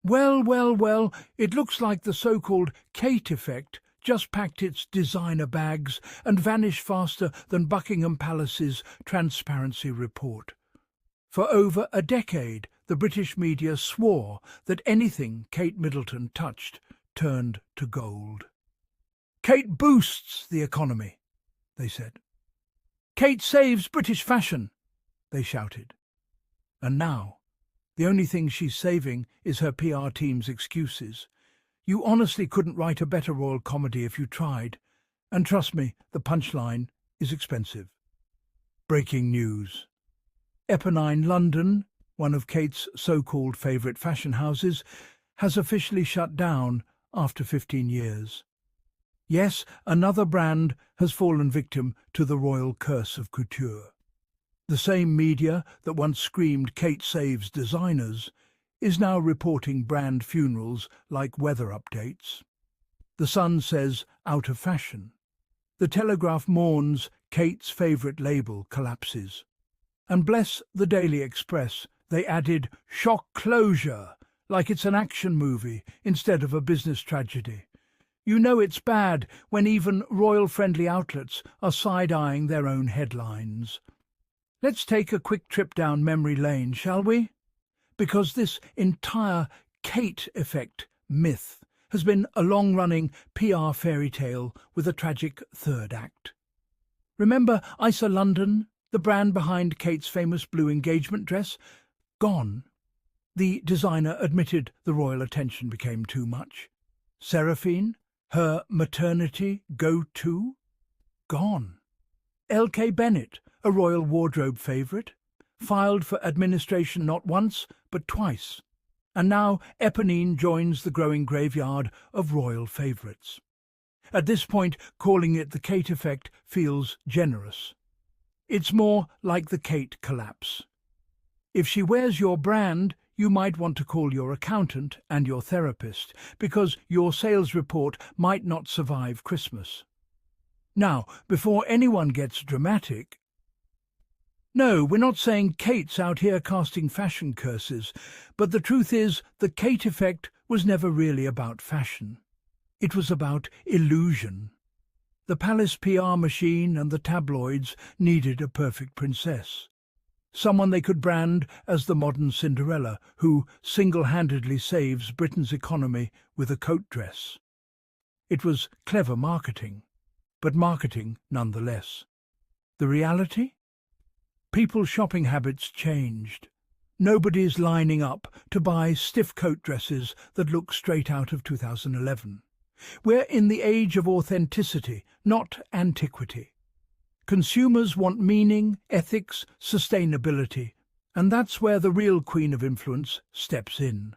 Well, it looks like the so-called Kate effect just packed its designer bags and vanished faster than Buckingham Palace's transparency report. For over a decade, the British media swore that anything Kate Middleton touched turned to gold. "Kate boosts the economy," they said. "Kate saves British fashion," they shouted. And now, the only thing she's saving is her PR team's excuses. You honestly couldn't write a better royal comedy if you tried. And trust me, the punchline is expensive. Breaking news. Eponine London, one of Kate's so-called favourite fashion houses, has officially shut down after 15 years. Yes, another brand has fallen victim to the royal curse of couture. The same media that once screamed "Kate saves designers" is now reporting brand funerals like weather updates. The Sun says out of fashion. The Telegraph mourns Kate's favourite label collapses. And bless the Daily Express, they added "shock closure" like it's an action movie instead of a business tragedy. You know it's bad when even royal-friendly outlets are side-eyeing their own headlines. Let's take a quick trip down memory lane, shall we? Because this entire Kate effect myth has been a long-running PR fairy tale with a tragic third act. Remember Isa London, the brand behind Kate's famous blue engagement dress? Gone. The designer admitted the royal attention became too much. Seraphine, her maternity go-to? Gone. L.K. Bennett, a royal wardrobe favourite, filed for administration not once but twice. And now Eponine joins the growing graveyard of royal favourites. At this point, calling it the Kate effect feels generous. It's more like the Kate collapse. If she wears your brand, you might want to call your accountant and your therapist, because your sales report might not survive Christmas. Now, before anyone gets dramatic, no, we're not saying Kate's out here casting fashion curses, but the truth is the Kate effect was never really about fashion. It was about illusion. The palace PR machine and the tabloids needed a perfect princess. Someone they could brand as the modern Cinderella, who single-handedly saves Britain's economy with a coat dress. It was clever marketing, but marketing nonetheless. The reality? People's shopping habits changed. Nobody's lining up to buy stiff coat dresses that look straight out of 2011. We're in the age of authenticity, not antiquity. Consumers want meaning, ethics, sustainability, and that's where the real queen of influence steps in.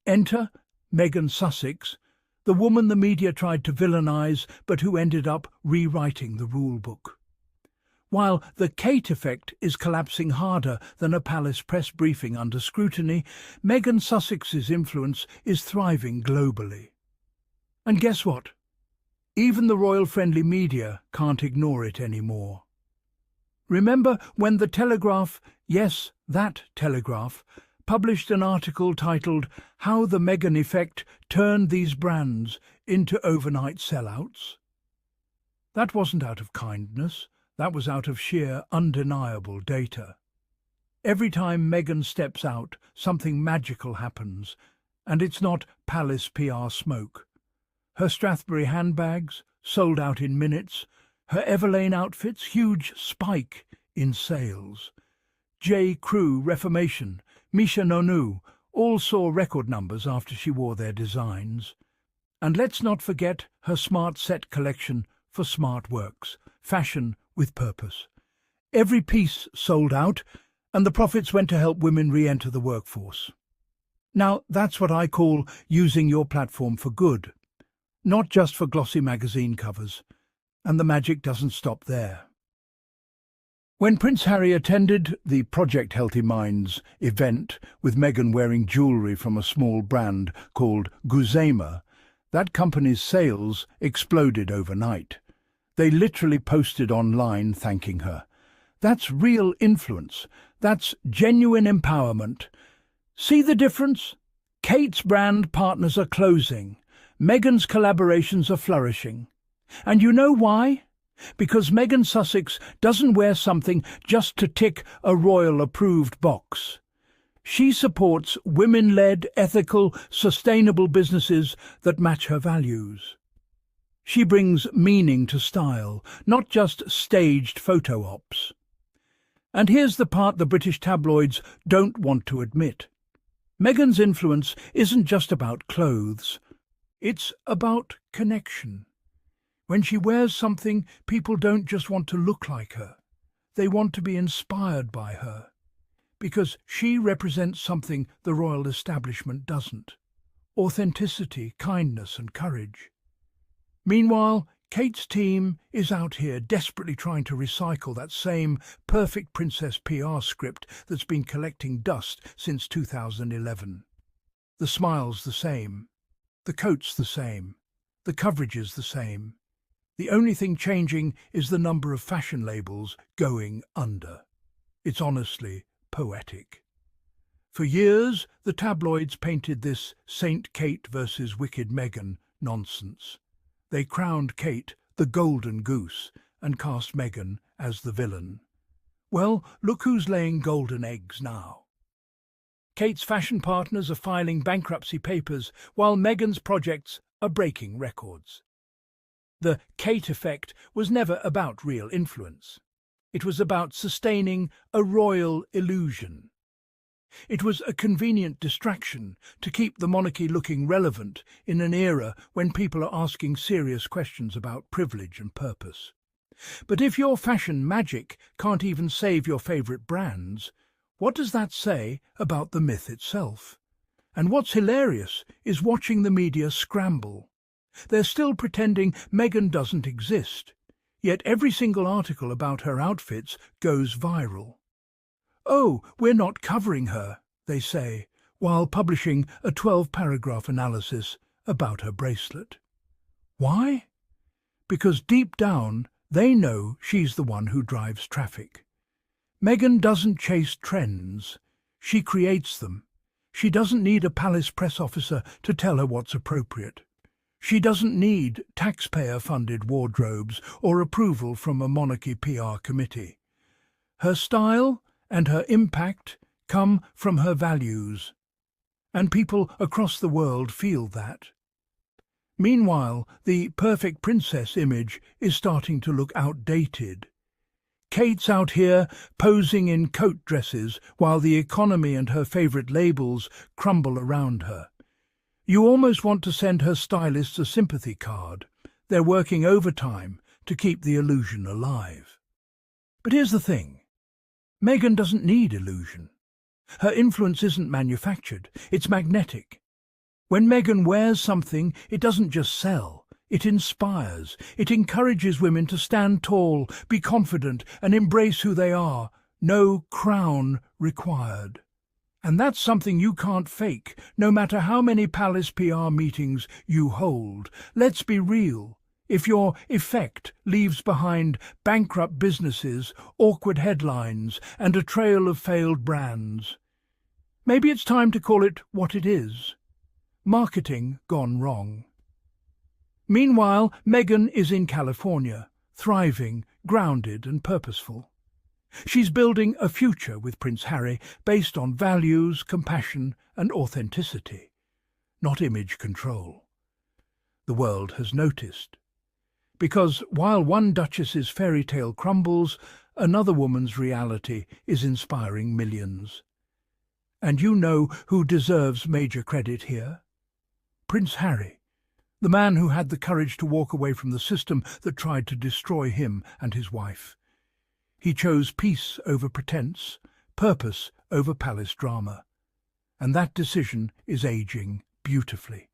Enter Meghan Sussex, the woman the media tried to villainize but who ended up rewriting the rulebook. While the Kate effect is collapsing harder than a palace press briefing under scrutiny, Meghan Sussex's influence is thriving globally. And guess what? Even the royal-friendly media can't ignore it anymore. Remember when the Telegraph, yes, that Telegraph, published an article titled "How the Meghan Effect Turned These Brands into Overnight Sellouts"? That wasn't out of kindness. That was out of sheer, undeniable data. Every time Meghan steps out, something magical happens, and it's not palace PR smoke. Her Strathbury handbags, sold out in minutes. Her Everlane outfits, huge spike in sales. J. Crew Reformation, Misha Nonu, all saw record numbers after she wore their designs. And let's not forget her smart set collection for smart works, fashion with purpose. Every piece sold out, and the profits went to help women re-enter the workforce. Now, that's what I call using your platform for good, not just for glossy magazine covers. And the magic doesn't stop there. When Prince Harry attended the Project Healthy Minds event with Meghan wearing jewellery from a small brand called Guzema, that company's sales exploded overnight. They literally posted online thanking her. That's real influence. That's genuine empowerment. See the difference? Kate's brand partners are closing. Meghan's collaborations are flourishing. And you know why? Because Meghan Sussex doesn't wear something just to tick a royal-approved box. She supports women-led, ethical, sustainable businesses that match her values. She brings meaning to style, not just staged photo ops. And here's the part the British tabloids don't want to admit. Meghan's influence isn't just about clothes. It's about connection. When she wears something, people don't just want to look like her. They want to be inspired by her. Because she represents something the royal establishment doesn't. Authenticity, kindness and courage. Meanwhile, Kate's team is out here desperately trying to recycle that same perfect princess PR script that's been collecting dust since 2011. The smile's the same. The coat's the same. The coverage is the same. The only thing changing is the number of fashion labels going under. It's honestly poetic. For years, the tabloids painted this Saint Kate versus Wicked Meghan nonsense. They crowned Kate the golden goose and cast Meghan as the villain. Well, look who's laying golden eggs now. Kate's fashion partners are filing bankruptcy papers while Meghan's projects are breaking records. The Kate effect was never about real influence. It was about sustaining a royal illusion. It was a convenient distraction to keep the monarchy looking relevant in an era when people are asking serious questions about privilege and purpose. But if your fashion magic can't even save your favourite brands, what does that say about the myth itself? And what's hilarious is watching the media scramble. They're still pretending Meghan doesn't exist, yet every single article about her outfits goes viral. "Oh, we're not covering her," they say, while publishing a 12-paragraph analysis about her bracelet. Why? Because deep down, they know she's the one who drives traffic. Meghan doesn't chase trends. She creates them. She doesn't need a palace press officer to tell her what's appropriate. She doesn't need taxpayer-funded wardrobes or approval from a monarchy PR committee. Her style and her impact come from her values, and people across the world feel that. Meanwhile, the perfect princess image is starting to look outdated. Kate's out here posing in coat dresses while the economy and her favourite labels crumble around her. You almost want to send her stylists a sympathy card. They're working overtime to keep the illusion alive. But here's the thing. Meghan doesn't need illusion. Her influence isn't manufactured, it's magnetic. When Meghan wears something, it doesn't just sell, it inspires. It encourages women to stand tall, be confident, and embrace who they are. No crown required. And that's something you can't fake, no matter how many palace PR meetings you hold. Let's be real. If your effect leaves behind bankrupt businesses, awkward headlines, and a trail of failed brands, maybe it's time to call it what it is. Marketing gone wrong. Meanwhile, Meghan is in California, thriving, grounded and purposeful. She's building a future with Prince Harry based on values, compassion and authenticity, not image control. The world has noticed. Because while one duchess's fairy tale crumbles, another woman's reality is inspiring millions. And you know who deserves major credit here? Prince Harry, the man who had the courage to walk away from the system that tried to destroy him and his wife. He chose peace over pretense, purpose over palace drama. And that decision is aging beautifully.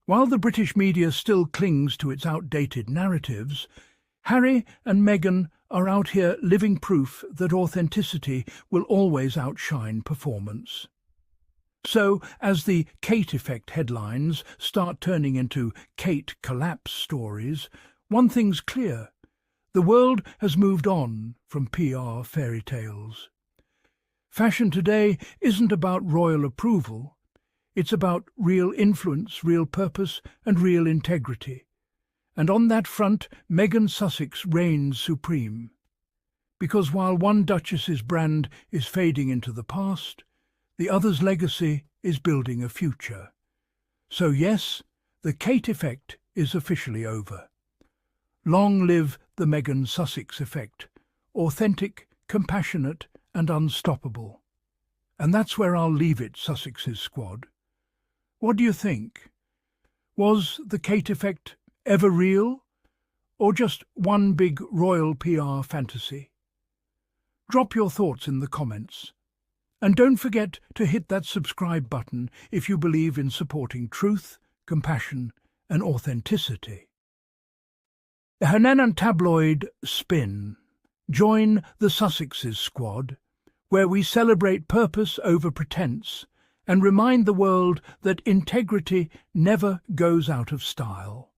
While the British media still clings to its outdated narratives, Harry and Meghan are out here living proof that authenticity will always outshine performance. So, as the Kate effect headlines start turning into Kate collapse stories, one thing's clear. The world has moved on from PR fairy tales. Fashion today isn't about royal approval. It's about real influence, real purpose, and real integrity. And on that front, Meghan Sussex reigns supreme. Because while one duchess's brand is fading into the past, the other's legacy is building a future. So yes, the Kate effect is officially over. Long live the Meghan Sussex effect, authentic, compassionate, and unstoppable. And that's where I'll leave it, Sussex's squad. What do you think? Was the Kate effect ever real, or just one big royal PR fantasy? Drop your thoughts in the comments. And don't forget to hit that subscribe button if you believe in supporting truth, compassion, and authenticity. Hernan tabloid spin. Join the Sussex's squad, where we celebrate purpose over pretense and remind the world that integrity never goes out of style.